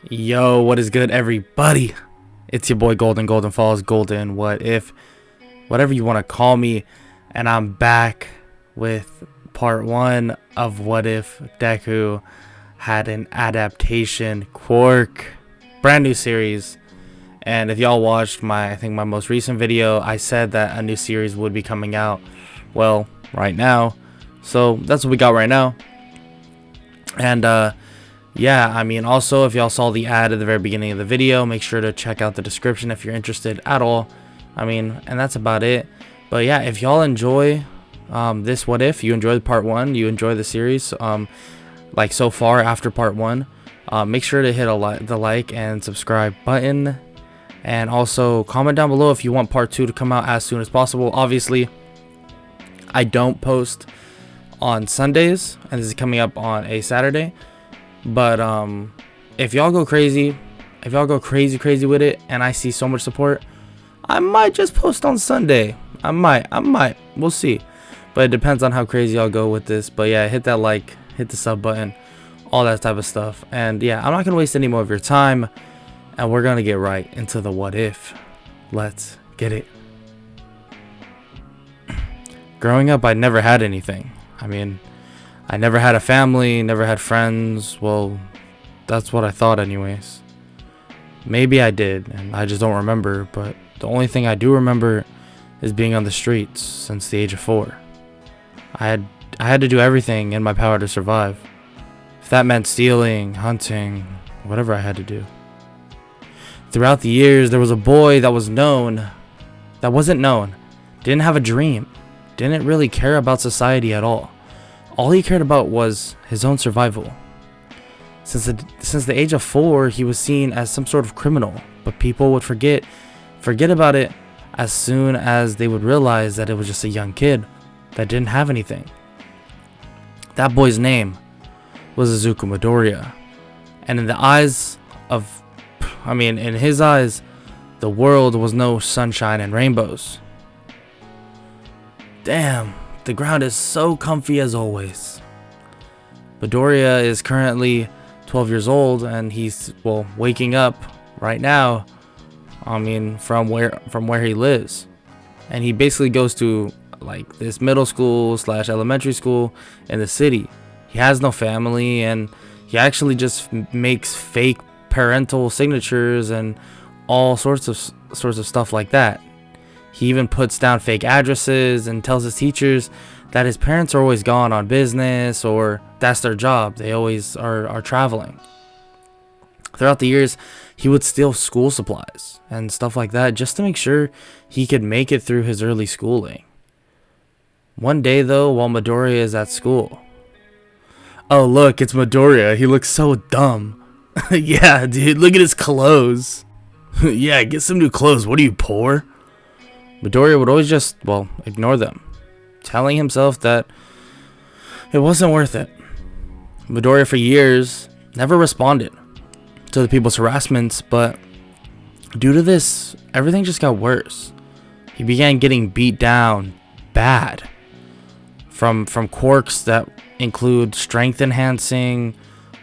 Yo, what is good, everybody? It's your boy Golden Falls, Golden What If, whatever you want to call me, and I'm back with part 1 of What If Deku had an adaptation quirk, brand new series. And if y'all watched my most recent video, I said that a new series would be coming out, well, right now. So that's what we got right now. And yeah, I mean, also, if y'all saw the ad at the very beginning of the video, make sure to check out the description if you're interested at all. I mean, and that's about it. But yeah, if y'all enjoy this What If, you enjoyed part 1, you enjoy the series, like so far after part 1, make sure to hit the like and subscribe button. And also comment down below if you want part 2 to come out as soon as possible. Obviously, I don't post on Sundays, and this is coming up on a Saturday. But if y'all go crazy with it, and I see so much support, I might just post on Sunday. I might. We'll see. But it depends on how crazy y'all go with this. But yeah, hit that like, hit the sub button, all that type of stuff. And yeah, I'm not gonna waste any more of your time, and we're gonna get right into the what if. Let's get it. Growing up, I never had anything. I mean, I never had a family, never had friends. Well, that's what I thought anyways. Maybe I did, and I just don't remember. But the only thing I do remember is being on the streets since the age of 4. I had to do everything in my power to survive. If that meant stealing, hunting, whatever I had to do. Throughout the years, there was a boy that wasn't known, didn't have a dream, didn't really care about society at all. All he cared about was his own survival. Since the age of 4, he was seen as some sort of criminal, but people would forget about it as soon as they would realize that it was just a young kid that didn't have anything. That boy's name was Izuku Midoriya, and in his eyes, the world was no sunshine and rainbows. Damn. The ground is so comfy as always. Midoriya is currently 12 years old, and he's waking up right now. I mean, from where he lives, and he basically goes to like this middle school / elementary school in the city. He has no family, and he actually just makes fake parental signatures and all sorts of stuff like that. He even puts down fake addresses and tells his teachers that his parents are always gone on business, or that's their job. They always are traveling. Throughout the years, he would steal school supplies and stuff like that just to make sure he could make it through his early schooling. One day, though, while Midoriya is at school. Oh, look, it's Midoriya. He looks so dumb. Yeah, dude, look at his clothes. Yeah, get some new clothes. What are you, poor? Midoriya would always just, ignore them, telling himself that it wasn't worth it. Midoriya for years never responded to the people's harassments, but due to this, everything just got worse. He began getting beat down bad from quirks that include strength enhancing,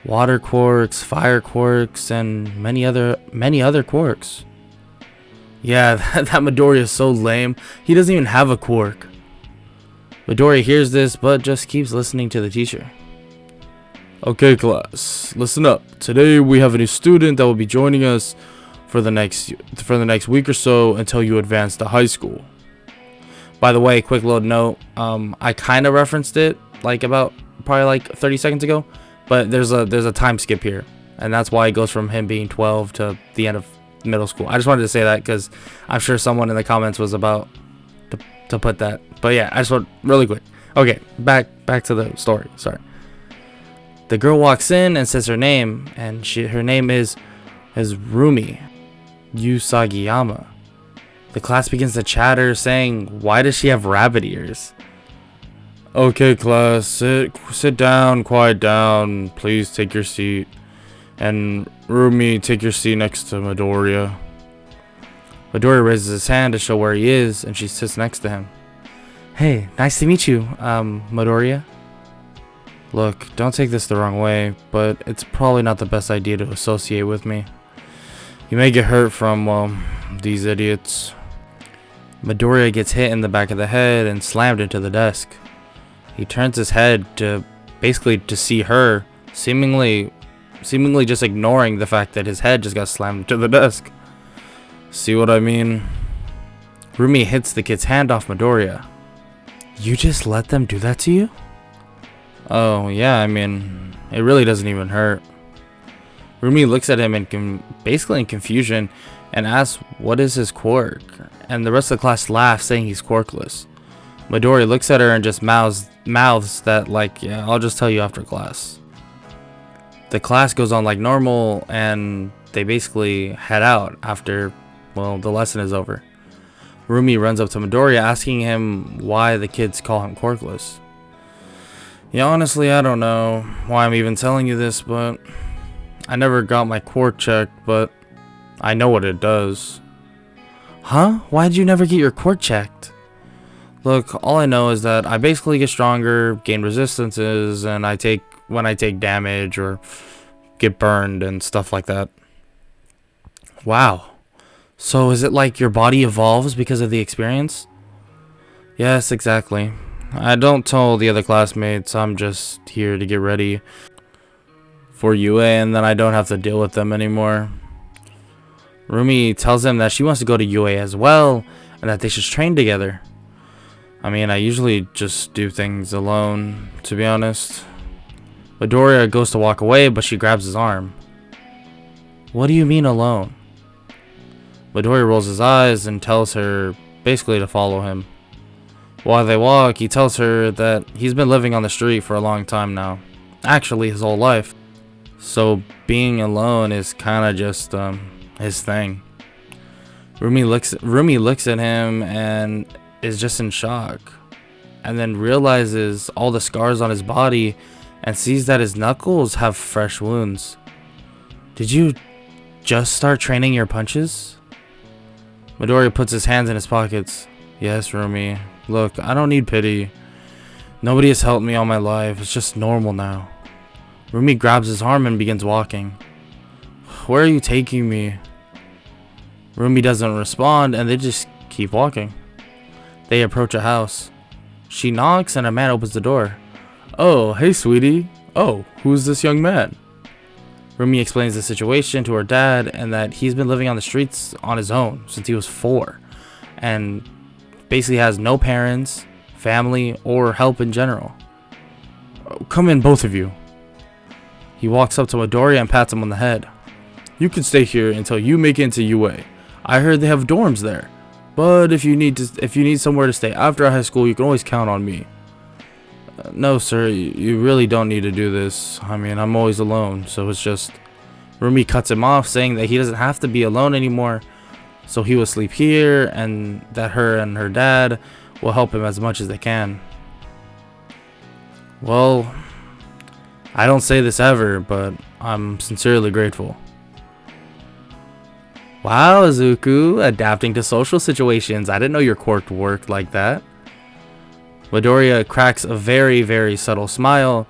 water quirks, fire quirks, and many other quirks. Yeah, that Midoriya is so lame. He doesn't even have a quirk. Midoriya hears this, but just keeps listening to the teacher. Okay, class, listen up. Today we have a new student that will be joining us for the next week or so until you advance to high school. By the way, quick little note. I kind of referenced it probably 30 seconds ago, but there's a time skip here, and that's why it goes from him being 12 to the end of middle school. I just wanted to say that because I'm sure someone in the comments was about to put that. But yeah, I just want really quick. Okay, back to the story. Sorry. The girl walks in and says her name, and her name is Rumi Usagiyama. The class begins to chatter, saying, "Why does she have rabbit ears?" Okay, class, sit down, quiet down. Please take your seat. And Rumi, take your seat next to Midoriya. Midoriya raises his hand to show where he is, and she sits next to him. Hey, nice to meet you, Midoriya. Look, don't take this the wrong way, but it's probably not the best idea to associate with me. You may get hurt from, well, these idiots. Midoriya gets hit in the back of the head and slammed into the desk. He turns his head to basically to see her, seemingly just ignoring the fact that his head just got slammed into the desk. See what I mean? Rumi hits the kid's hand off Midoriya. You just let them do that to you? Oh, yeah, I mean, it really doesn't even hurt. Rumi looks at him basically in confusion and asks what is his quirk, and the rest of the class laughs, saying he's quirkless. Midoriya looks at her and just mouths that, like, yeah, I'll just tell you after class. The class goes on like normal, and they basically head out after, well, the lesson is over. Rumi runs up to Midoriya asking him why the kids call him quirkless. Yeah, honestly, I don't know why I'm even telling you this, but I never got my quirk checked, but I know what it does. Huh? Why did you never get your quirk checked? Look, all I know is that I basically get stronger, gain resistances, and when I take damage or get burned and stuff like that. Wow. So is it like your body evolves because of the experience? Yes, exactly. I don't tell the other classmates. I'm just here to get ready for UA, and then I don't have to deal with them anymore. Rumi tells him that she wants to go to UA as well, and that they should train together. I mean, I usually just do things alone, to be honest. Midoriya goes to walk away, but she grabs his arm. What do you mean alone? Midoriya rolls his eyes and tells her basically to follow him. While they walk, he tells her that he's been living on the street for a long time now. Actually, his whole life. So being alone is kind of just his thing. Rumi looks at him and is just in shock, and then realizes all the scars on his body and sees that his knuckles have fresh wounds. Did you just start training your punches? Midoriya puts his hands in his pockets. Yes, Rumi. Look, I don't need pity. Nobody has helped me all my life. It's just normal now. Rumi grabs his arm and begins walking. Where are you taking me? Rumi doesn't respond, and they just keep walking. They approach a house. She knocks and a man opens the door. Oh, hey sweetie. Oh, who's this young man? Rumi explains the situation to her dad, and that he's been living on the streets on his own since he was 4. And basically has no parents, family, or help in general. Come in, both of you. He walks up to Midoriya and pats him on the head. You can stay here until you make it into UA. I heard they have dorms there. But if you need somewhere to stay after high school, you can always count on me. No, sir, you really don't need to do this. I mean, I'm always alone, so it's just... Rumi cuts him off, saying that he doesn't have to be alone anymore, so he will sleep here, and that her and her dad will help him as much as they can. Well, I don't say this ever, but I'm sincerely grateful. Wow, Zuku, adapting to social situations. I didn't know your quirk worked like that. Midoriya cracks a very, very subtle smile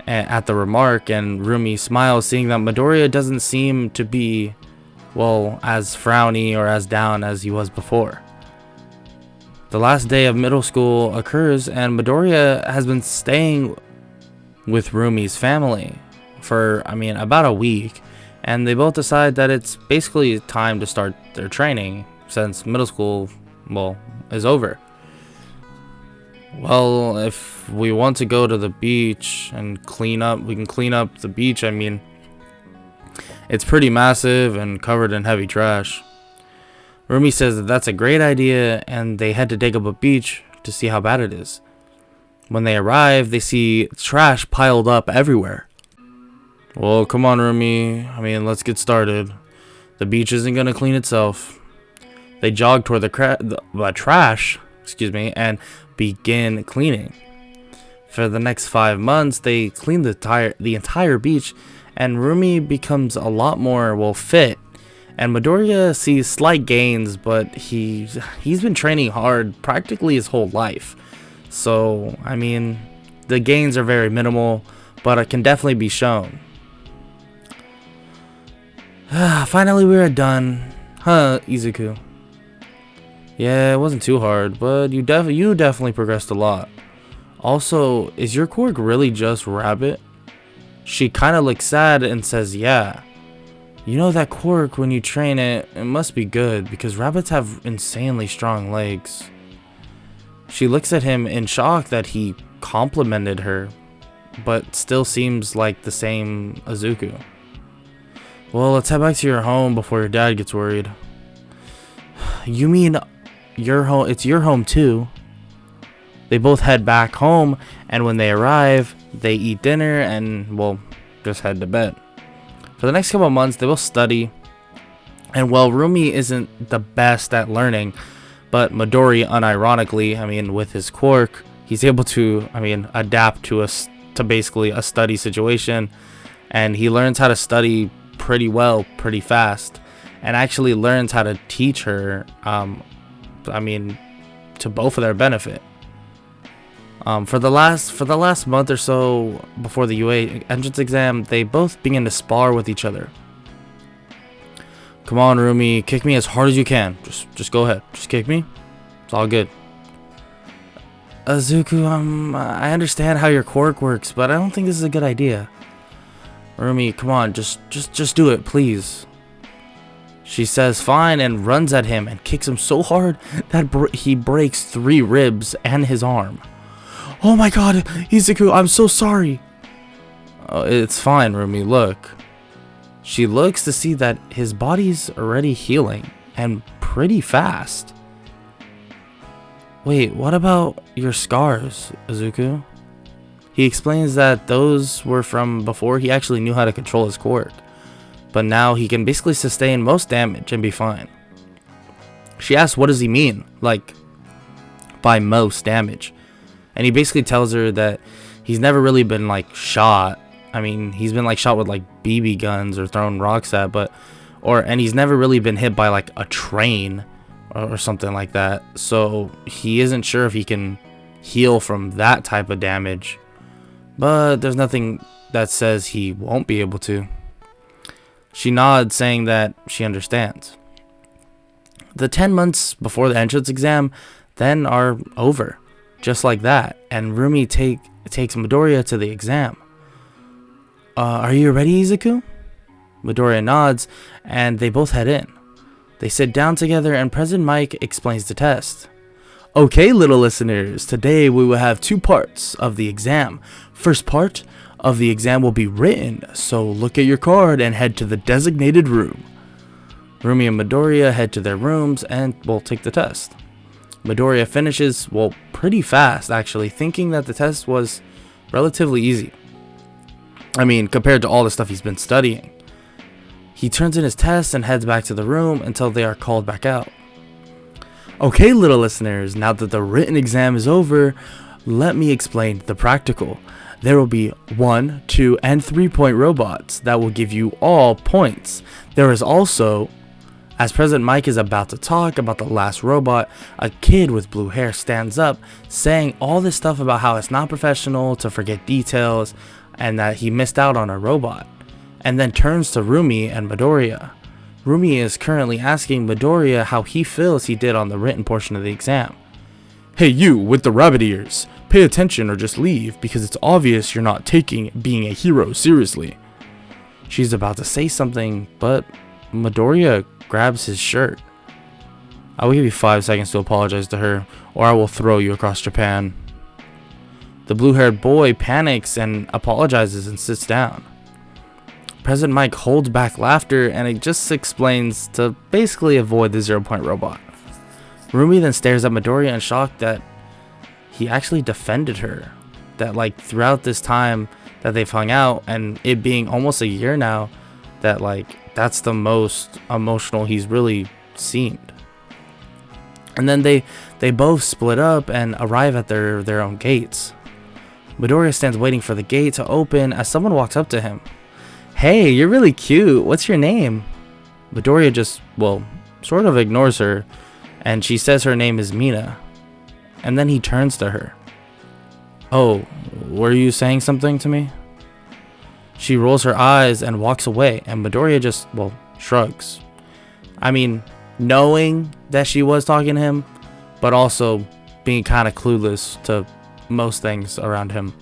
at the remark, and Rumi smiles, seeing that Midoriya doesn't seem to be, well, as frowny or as down as he was before. The last day of middle school occurs, and Midoriya has been staying with Rumi's family for, about a week, and they both decide that it's basically time to start their training since middle school, well, is over. Well, if we want to go to the beach and clean up, we can clean up the beach. It's pretty massive and covered in heavy trash. Rumi says that that's a great idea, and they head to dig up a beach to see how bad it is. When they arrive, they see trash piled up everywhere. Well, come on, Rumi. Let's get started. The beach isn't going to clean itself. They jog toward the trash, and begin cleaning. For the next 5 months, they clean the entire beach, and Rumi becomes a lot more, fit. And Midoriya sees slight gains, but he's been training hard practically his whole life. So, the gains are very minimal, but it can definitely be shown. Finally, we are done. Huh, Izuku? Yeah, it wasn't too hard, but you definitely progressed a lot. Also, is your quirk really just rabbit? She kind of looks sad and says, yeah. You know that quirk, when you train it, it must be good because rabbits have insanely strong legs. She looks at him in shock that he complimented her, but still seems like the same Izuku. Well, let's head back to your home before your dad gets worried. You mean your home? It's your home too. They both head back home, and when they arrive, they eat dinner and, well, just head to bed. For the next couple of months, they will study, and while Rumi isn't the best at learning, but Midori, unironically, I mean, with his quirk, he's able to, adapt to basically a study situation, and he learns how to study pretty well, pretty fast, and actually learns how to teach her, to both of their benefit. For the last month or so before the UA entrance exam, they both begin to spar with each other. Come on, Rumi, kick me as hard as you can. Just go ahead. Just kick me. It's all good. Izuku, I understand how your quirk works, but I don't think this is a good idea. Rumi, come on, just do it, please. She says fine and runs at him and kicks him so hard that he breaks 3 ribs and his arm. Oh my god, Izuku, I'm so sorry. It's fine, Rumi, look. She looks to see that his body's already healing, and pretty fast. Wait, what about your scars, Izuku? He explains that those were from before he actually knew how to control his quirk, but now he can basically sustain most damage and be fine. She asks what does he mean, like, by most damage? And he basically tells her that he's never really been like shot. I mean, he's been like shot with like BB guns or thrown rocks at, and he's never really been hit by like a train or something like that. So he isn't sure if he can heal from that type of damage. But there's nothing that says he won't be able to. She nods, saying that she understands. The 10 months before the entrance exam then are over. Just like that, and Rumi takes Midoriya to the exam. Are you ready, Izuku? Midoriya nods, and they both head in. They sit down together, and President Mike explains the test. Okay, little listeners, today we will have 2 parts of the exam. First part of the exam will be written, so look at your card and head to the designated room. Rumi and Midoriya head to their rooms and will take the test. Midoriya finishes, well, pretty fast actually, thinking that the test was relatively easy. I mean, compared to all the stuff he's been studying. He turns in his test and heads back to the room until they are called back out. Okay, little listeners, now that the written exam is over, let me explain the practical. There will be 1, 2, and 3-point robots that will give you all points. There is also, as President Mike is about to talk about the last robot, a kid with blue hair stands up, saying all this stuff about how it's not professional to forget details and that he missed out on a robot, and then turns to Rumi and Midoriya. Rumi is currently asking Midoriya how he feels he did on the written portion of the exam. Hey, you with the rabbit ears, pay attention or just leave because it's obvious you're not taking being a hero seriously. She's about to say something, but Midoriya grabs his shirt. I will give you 5 seconds to apologize to her, or I will throw you across Japan. The blue-haired boy panics and apologizes and sits down. President Mike holds back laughter, and it just explains to basically avoid the 0-point robot. Rumi then stares at Midoriya in shock that he actually defended her. That like throughout this time that they've hung out, and it being almost a year now, that like that's the most emotional he's really seemed. And then they both split up and arrive at their own gates. Midoriya stands waiting for the gate to open as someone walks up to him. Hey, you're really cute. What's your name? Midoriya just, well, sort of ignores her, and she says her name is Mina. And then he turns to her. Oh, were you saying something to me? She rolls her eyes and walks away, and Midoriya just, well, shrugs. I mean, knowing that she was talking to him, but also being kind of clueless to most things around him.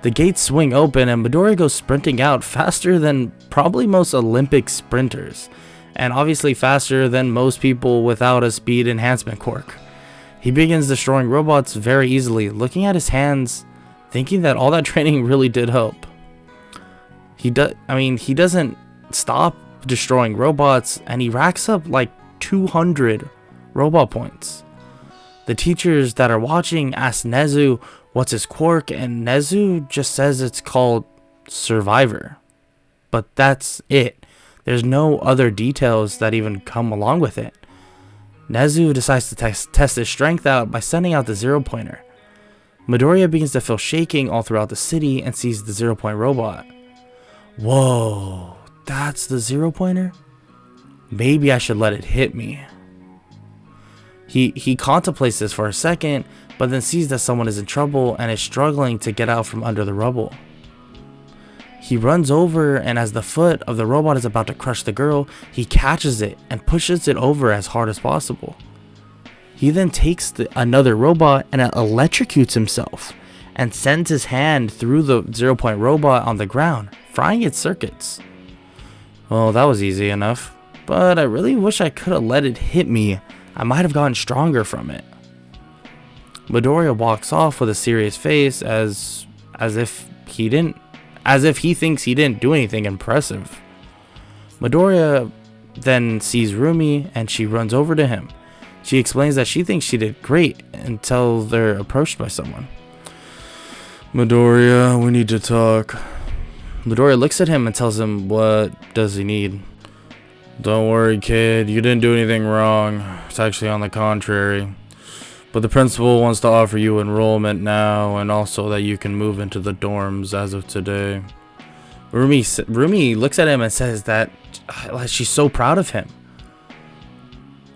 The gates swing open and Midoriya goes sprinting out faster than probably most Olympic sprinters, and obviously faster than most people without a speed enhancement quirk. He begins destroying robots very easily, looking at his hands, thinking that all that training really did help. He doesn't stop destroying robots, and he racks up like 200 robot points. The teachers that are watching ask Nezu what's his quirk, and Nezu just says it's called Survivor. But that's it. There's no other details that even come along with it. Nezu decides to test his strength out by sending out the 0-pointer. Midoriya begins to feel shaking all throughout the city and sees the 0-point robot. Whoa, that's the 0-pointer? Maybe I should let it hit me. He contemplates this for a second, but then sees that someone is in trouble and is struggling to get out from under the rubble. He runs over, and as the foot of the robot is about to crush the girl, he catches it and pushes it over as hard as possible. He then takes another robot and electrocutes himself and sends his hand through the 0-point robot on the ground, frying its circuits. Well, that was easy enough, but I really wish I could have let it hit me. I might have gotten stronger from it. Midoriya walks off with a serious face as if he thinks he didn't do anything impressive. Midoriya then sees Rumi and she runs over to him. She explains that she thinks she did great until they're approached by someone. Midoriya, we need to talk. Midoriya looks at him and tells him, what does he need? Don't worry, kid, you didn't do anything wrong. It's actually on the contrary. But the principal wants to offer you enrollment now, and also that you can move into the dorms as of today. Rumi looks at him and says that she's so proud of him.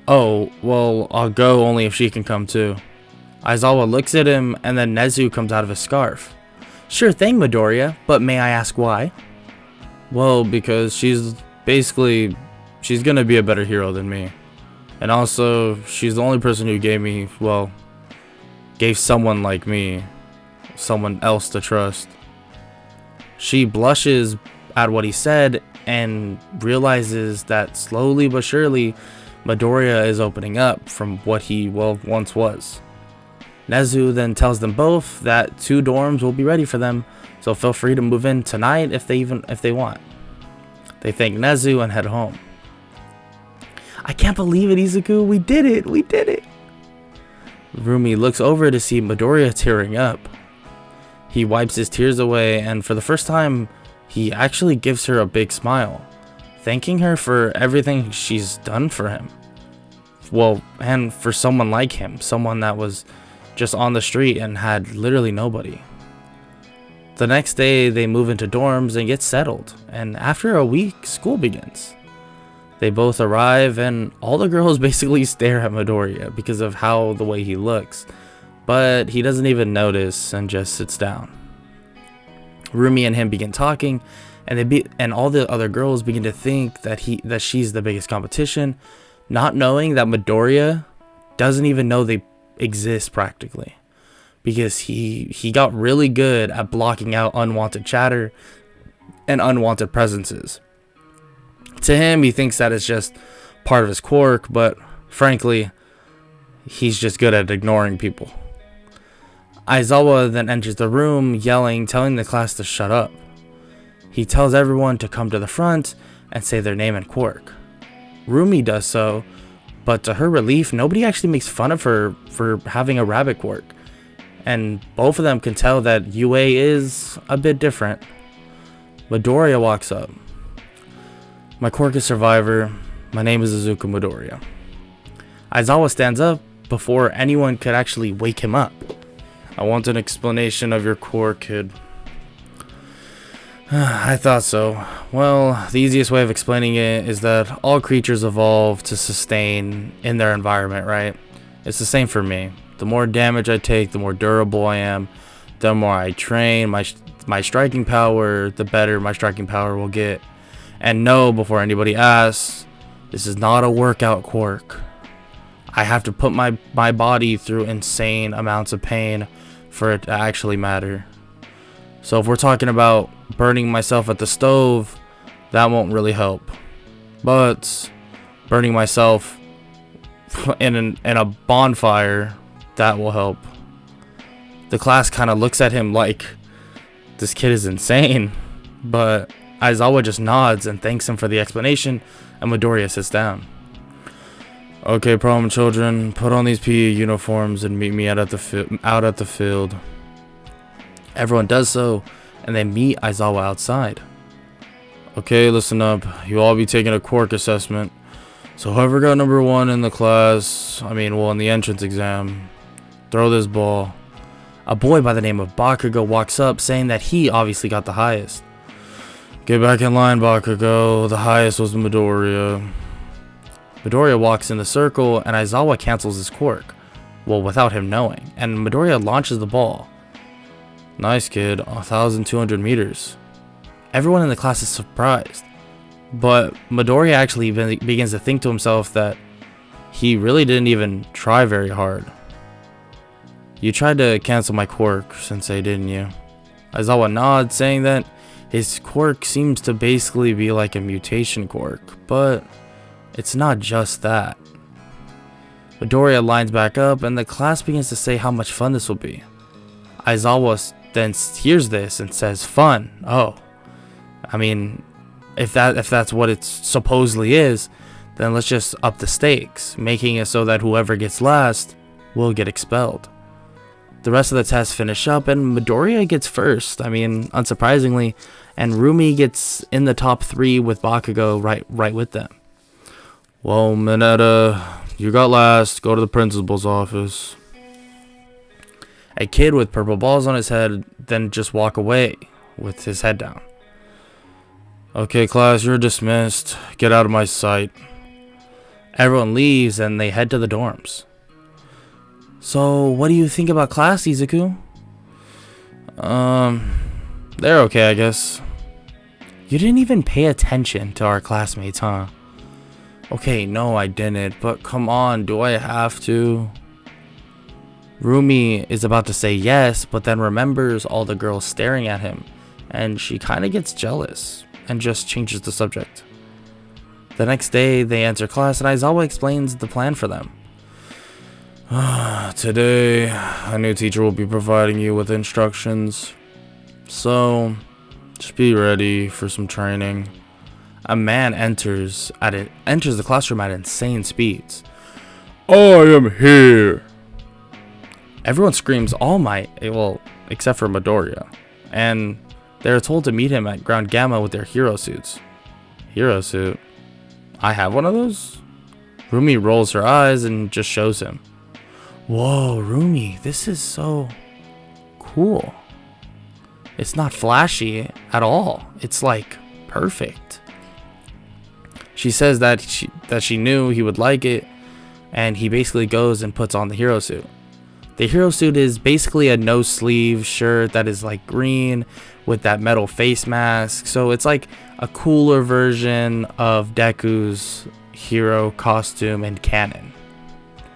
Oh, well, I'll go only if she can come too. Aizawa looks at him, and then Nezu comes out of his scarf. Sure thing, Midoriya, but may I ask why? Well, because she's gonna be a better hero than me. And also, she's the only person who gave someone like me someone else to trust. She blushes at what he said and realizes that slowly but surely, Midoriya is opening up from what he once was. Nezu then tells them both that 2 dorms will be ready for them, so feel free to move in tonight if they want. They thank Nezu and head home. I can't believe it, Izuku. We did it. Rumi looks over to see Midoriya tearing up. He wipes his tears away, and for the first time, he actually gives her a big smile, thanking her for everything she's done for him. Well, and for someone like him, someone that was just on the street and had literally nobody. The next day, they move into dorms and get settled, and after a week, school begins. They both arrive, and all the girls basically stare at Midoriya because of the way he looks, but he doesn't even notice and just sits down. Rumi and him begin talking, and all the other girls begin to think that she's the biggest competition, not knowing that Midoriya doesn't even know they exist practically, because he got really good at blocking out unwanted chatter and unwanted presences. To him, he thinks that it's just part of his quirk, but frankly, he's just good at ignoring people. Aizawa then enters the room, yelling, telling the class to shut up. He tells everyone to come to the front and say their name and quirk. Rumi does so, but to her relief, nobody actually makes fun of her for having a rabbit quirk, and both of them can tell that UA is a bit different. Midoriya walks up. My quirk is Survivor. My name is Izuku Midoriya. Aizawa stands up before anyone could actually wake him up. I want an explanation of your quirk, kid. I thought so. Well, the easiest way of explaining it is that all creatures evolve to sustain in their environment, right? It's the same for me. The more damage I take, the more durable I am. The more I train, my my striking power, the better my striking power will get. And no, before anybody asks, this is not a workout quirk. I have to put my body through insane amounts of pain for it to actually matter. So if we're talking about burning myself at the stove, that won't really help. But burning myself in a bonfire, that will help. The class kind of looks at him like this kid is insane, but Aizawa just nods and thanks him for the explanation, and Midoriya sits down. Okay, problem children, put on these PE uniforms and meet me out at the field. Everyone does so, and they meet Aizawa outside. Okay, listen up. You'll all be taking a quirk assessment. So whoever got number 1 in the class, in the entrance exam, throw this ball. A boy by the name of Bakugo walks up, saying that he obviously got the highest. Get back in line, Bakugo. The highest was Midoriya. Midoriya walks in the circle, and Aizawa cancels his quirk. Well, without him knowing. And Midoriya launches the ball. Nice, kid. 1,200 meters. Everyone in the class is surprised. But Midoriya actually begins to think to himself that he really didn't even try very hard. You tried to cancel my quirk, Sensei, didn't you? Aizawa nods, saying that his quirk seems to basically be like a mutation quirk, but it's not just that. Midoriya lines back up, and the class begins to say how much fun this will be. Aizawa then hears this and says, "Fun? Oh, if that's what it supposedly is, then let's just up the stakes, making it so that whoever gets last will get expelled." The rest of the tests finish up, and Midoriya gets first. Unsurprisingly, and Rumi gets in the top 3 with Bakugo right with them. Well, Mineta, you got last. Go to the principal's office. A kid with purple balls on his head then just walk away with his head down. Okay, class, you're dismissed. Get out of my sight. Everyone leaves and they head to the dorms. So, what do you think about class, Izuku? They're okay, I guess. You didn't even pay attention to our classmates, huh? Okay, no, I didn't, but come on, do I have to? Rumi is about to say yes, but then remembers all the girls staring at him, and she kind of gets jealous and just changes the subject. The next day, they enter class, and Aizawa explains the plan for them. Today, a new teacher will be providing you with instructions, so just be ready for some training. A man enters the classroom at insane speeds. I am here! Everyone screams All Might, except for Midoriya, and they're told to meet him at Ground Gamma with their hero suits. Hero suit? I have one of those? Rumi rolls her eyes and just shows him. Whoa, Rumi, this is so cool. It's not flashy at all. It's like perfect. She says that she knew he would like it, and he basically goes and puts on the hero suit. The hero suit is basically a no-sleeve shirt that is like green with that metal face mask. So it's like a cooler version of Deku's hero costume and canon.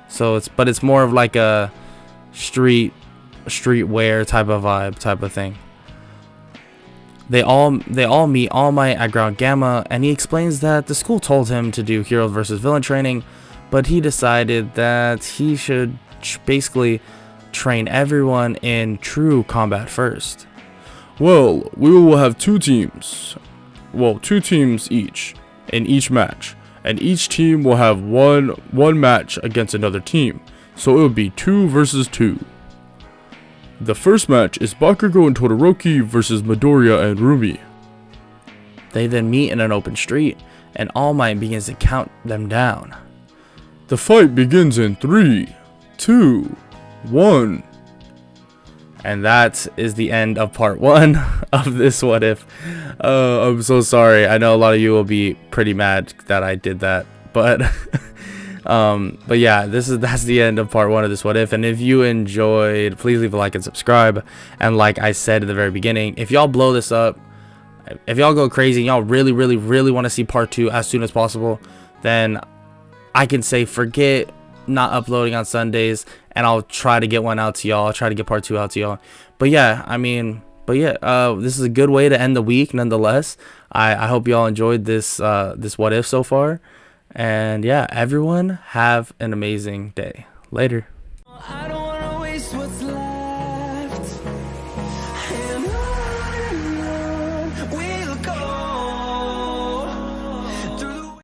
So it's more of like a streetwear type of vibe type of thing. They all meet All Might at Ground Gamma, and he explains that the school told him to do hero versus villain training, but he decided that he should basically train everyone in true combat first. Well, we will have 2 teams. Well, 2 teams each in each match, and each team will have one match against another team, so it will be 2 versus 2. The first match is Bakugo and Todoroki versus Midoriya and Rumi. They then meet in an open street, and All Might begins to count them down. The fight begins in 3, 2, 1. And that is the end of part 1 of this What If. I'm so sorry. I know a lot of you will be pretty mad that I did that, but But yeah, that's the end of part 1 of this what if. And if you enjoyed, please leave a like and subscribe. And like I said at the very beginning, if y'all blow this up, if y'all go crazy and y'all really want to see part 2 as soon as possible, then I can say forget not uploading on Sundays, and I'll try to get one out to y'all. I'll try to get part 2 out to y'all. But yeah, this is a good way to end the week nonetheless. I hope y'all enjoyed this this what if so far. And yeah, everyone have an amazing day. Later.